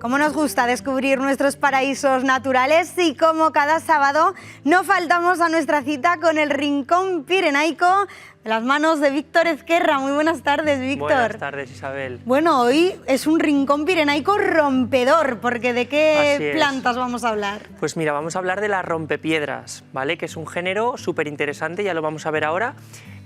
Como nos gusta descubrir nuestros paraísos naturales y como cada sábado no faltamos a nuestra cita con el Rincón Pirenaico de las manos de Víctor Ezquerra. Muy buenas tardes, Víctor. Buenas tardes, Isabel. Bueno, hoy es un Rincón Pirenaico rompedor, porque ¿de qué plantas vamos a hablar? Pues mira, vamos a hablar de las rompepiedras, ¿vale? Que es un género súper interesante, ya lo vamos a ver ahora,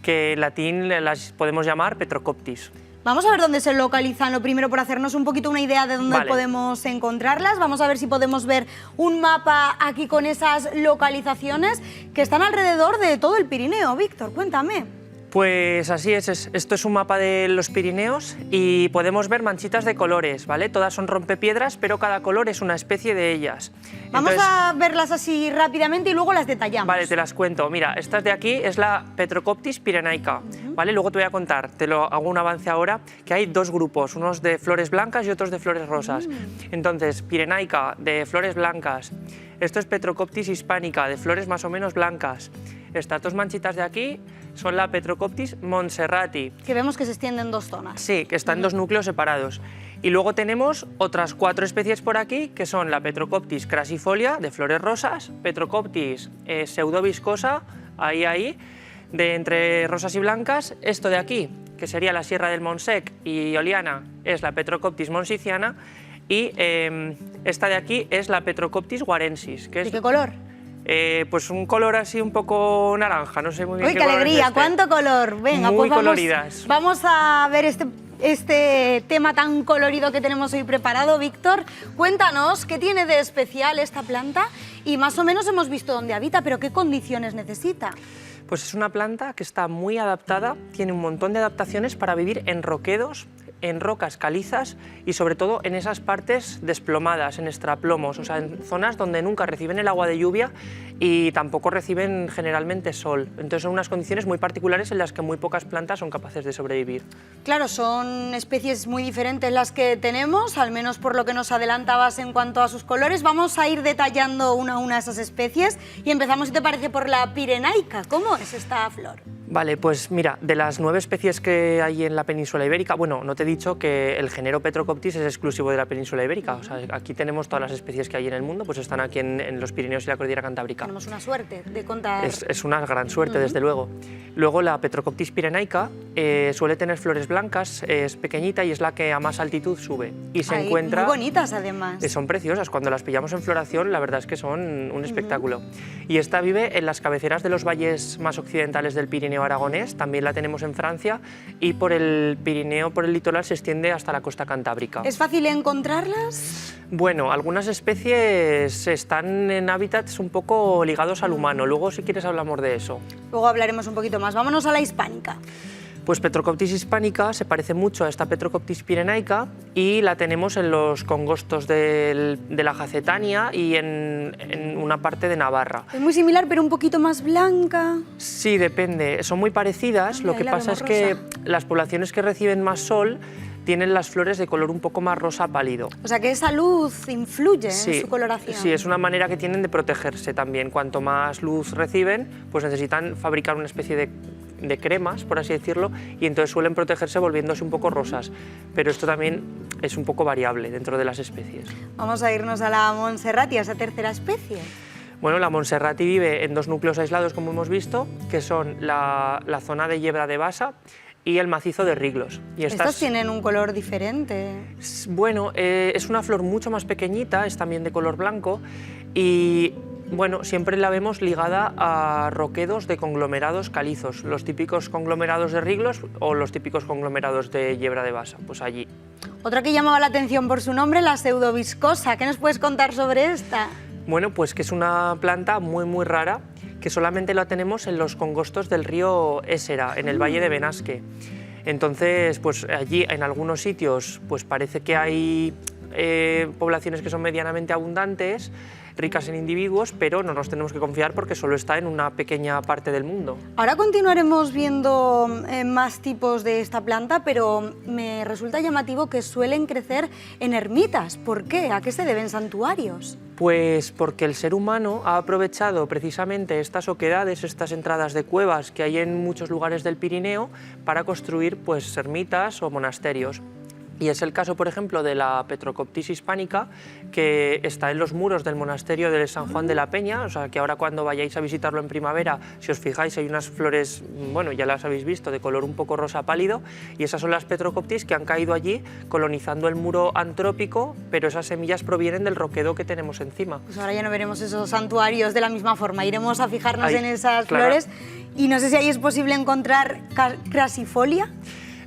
que en latín las podemos llamar Petrocoptis. Vamos a ver dónde se localizan, lo primero por hacernos un poquito una idea de dónde podemos encontrarlas. Vamos a ver si podemos ver un mapa aquí con esas localizaciones que están alrededor de todo el Pirineo. Víctor, cuéntame. Pues así es, esto es un mapa de los Pirineos y podemos ver manchitas de colores, ¿vale? Todas son rompepiedras, pero cada color es una especie de ellas. Vamos a verlas así rápidamente y luego las detallamos. Vale, te las cuento. Mira, esta de aquí es la Petrocoptis pirenaica, ¿vale? Luego te voy a contar, te lo hago un avance ahora, que hay dos grupos, unos de flores blancas y otros de flores rosas. Entonces, pirenaica, de flores blancas. Esto es Petrocoptis hispánica, de flores más o menos blancas. Estas dos manchitas de aquí son la Petrocoptis montserrati. Que vemos que se extienden en dos zonas. Sí, que están en dos núcleos separados. Y luego tenemos otras 4 especies por aquí, que son la Petrocoptis crassifolia, de flores rosas, Petrocoptis pseudoviscosa, ahí, de entre rosas y blancas. Esto de aquí, que sería la Sierra del Montsec y Oliana, es la Petrocoptis monsiciana. Y esta de aquí es la Petrocoptis guarensis. Que es, ¿de qué color? Pues un color así un poco naranja, no sé muy bien. ¡Uy, qué alegría! Es ¡cuánto color! Venga, muy pues coloridas. Vamos a ver este tema tan colorido que tenemos hoy preparado. Víctor, cuéntanos qué tiene de especial esta planta y más o menos hemos visto dónde habita, pero qué condiciones necesita. Pues es una planta que está muy adaptada, tiene un montón de adaptaciones para vivir en roquedos, en rocas calizas y sobre todo en esas partes desplomadas, en extraplomos, o sea, en zonas donde nunca reciben el agua de lluvia y tampoco reciben generalmente sol. Entonces son unas condiciones muy particulares en las que muy pocas plantas son capaces de sobrevivir. Claro, son especies muy diferentes las que tenemos, al menos por lo que nos adelantabas en cuanto a sus colores. Vamos a ir detallando una a una esas especies y empezamos, si te parece, por la pirenaica. ¿Cómo es esta flor? Vale, pues mira, de las 9 especies que hay en la península ibérica, bueno, no te he dicho que el género Petrocoptis es exclusivo de la península ibérica, o sea, aquí tenemos todas las especies que hay en el mundo, pues están aquí en los Pirineos y la cordillera Cantábrica. Tenemos una suerte de contar. Es una gran suerte, desde luego. Luego la Petrocoptis pirenaica suele tener flores blancas, es pequeñita y es la que a más altitud sube. Y se encuentra... Muy bonitas además. Son preciosas, cuando las pillamos en floración la verdad es que son un espectáculo. Y esta vive en las cabeceras de los valles más occidentales del Pirineo aragonés, también la tenemos en Francia, y por el Pirineo, por el litoral, se extiende hasta la costa cantábrica. ¿Es fácil encontrarlas? Bueno, algunas especies están en hábitats un poco ligados al humano, luego si quieres hablamos de eso. Luego hablaremos un poquito más. Vámonos a la hispánica. Pues Petrocoptis hispánica se parece mucho a esta Petrocoptis pirenaica y la tenemos en los congostos de la Jacetania y en una parte de Navarra. Es muy similar, pero un poquito más blanca. Sí, depende. Son muy parecidas. Lo que pasa es que las poblaciones que reciben más sol tienen las flores de color un poco más rosa pálido. O sea que esa luz influye en su coloración. Sí, es una manera que tienen de protegerse también. Cuanto más luz reciben, pues necesitan fabricar una especie de cremas, por así decirlo, y entonces suelen protegerse volviéndose un poco rosas, pero esto también es un poco variable dentro de las especies. Vamos a irnos a la Montserrati, a esa tercera especie. Bueno, la Montserrati vive en 2 núcleos aislados, como hemos visto, que son la zona de Yebra de Bassa y el macizo de Riglos. Y estas tienen un color diferente. Bueno, es una flor mucho más pequeñita, es también de color blanco y... Bueno, siempre la vemos ligada a roquedos de conglomerados calizos, los típicos conglomerados de Riglos o los típicos conglomerados de Yebra de Bassa, pues allí. Otra que llamaba la atención por su nombre, la pseudoviscosa. ¿Qué nos puedes contar sobre esta? Bueno, pues que es una planta muy rara, que solamente la tenemos en los congostos del río Ésera, en el valle de Benasque. Entonces, pues allí en algunos sitios pues parece que hay poblaciones que son medianamente abundantes, ricas en individuos, pero no nos tenemos que confiar porque solo está en una pequeña parte del mundo. Ahora continuaremos viendo más tipos de esta planta, pero me resulta llamativo que suelen crecer en ermitas. ¿Por qué? ¿A qué se deben santuarios? Pues porque el ser humano ha aprovechado precisamente estas oquedades, estas entradas de cuevas que hay en muchos lugares del Pirineo para construir pues ermitas o monasterios. Y es el caso, por ejemplo, de la Petrocoptis hispánica, que está en los muros del monasterio de San Juan de la Peña, o sea, que ahora cuando vayáis a visitarlo en primavera, si os fijáis, hay unas flores, bueno, ya las habéis visto, de color un poco rosa pálido, y esas son las Petrocoptis que han caído allí colonizando el muro antrópico, pero esas semillas provienen del roquedo que tenemos encima. Pues ahora ya no veremos esos santuarios de la misma forma, iremos a fijarnos Ahí, en esas claro. flores, y no sé si ahí es posible encontrar crasifolia.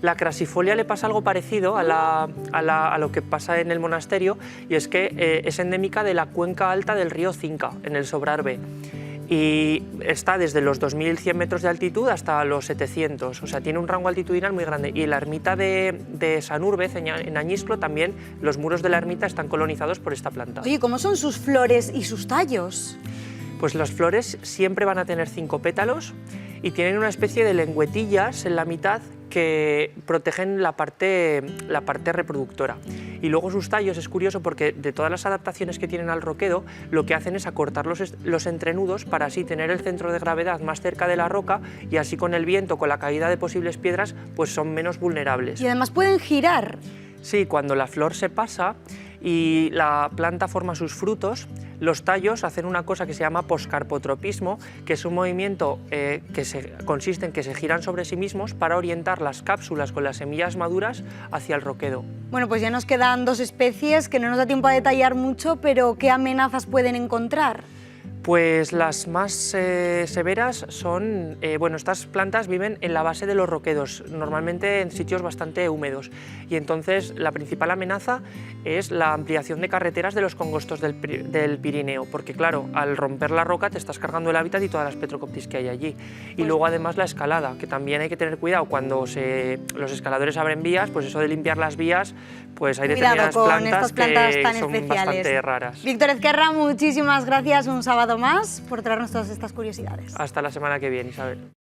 La crasifolia le pasa algo parecido a lo que pasa en el monasterio, y es que es endémica de la cuenca alta del río Cinca, en el Sobrarbe, y está desde los 2.100 metros de altitud hasta los 700, o sea, tiene un rango altitudinal muy grande. Y en la ermita de Sanúrbez, en Añisclo, también los muros de la ermita están colonizados por esta planta. Oye, ¿cómo son sus flores y sus tallos? Pues las flores siempre van a tener 5 pétalos y tienen una especie de lengüetillas en la mitad que protegen la parte reproductora. Y luego sus tallos, es curioso porque de todas las adaptaciones que tienen al roquedo, lo que hacen es acortar los entrenudos para así tener el centro de gravedad más cerca de la roca, y así con el viento, con la caída de posibles piedras, pues son menos vulnerables. Y además pueden girar. Sí, cuando la flor se pasa y la planta forma sus frutos, los tallos hacen una cosa que se llama poscarpotropismo, que es un movimiento consiste en que se giran sobre sí mismos para orientar las cápsulas con las semillas maduras hacia el roquedo. Bueno, pues ya nos quedan 2 especies que no nos da tiempo a detallar mucho, pero ¿qué amenazas pueden encontrar? Pues las más severas son, bueno, estas plantas viven en la base de los roquedos, normalmente en sitios bastante húmedos, y entonces la principal amenaza es la ampliación de carreteras de los congostos del Pirineo, porque claro, al romper la roca te estás cargando el hábitat y todas las Petrocoptis que hay allí. Y luego además la escalada, que también hay que tener cuidado cuando los escaladores abren vías, pues eso de limpiar las vías, pues hay determinadas plantas que son bastante raras. Víctor Ezquerra, muchísimas gracias un sábado más por traernos todas estas curiosidades. Hasta la semana que viene, Isabel.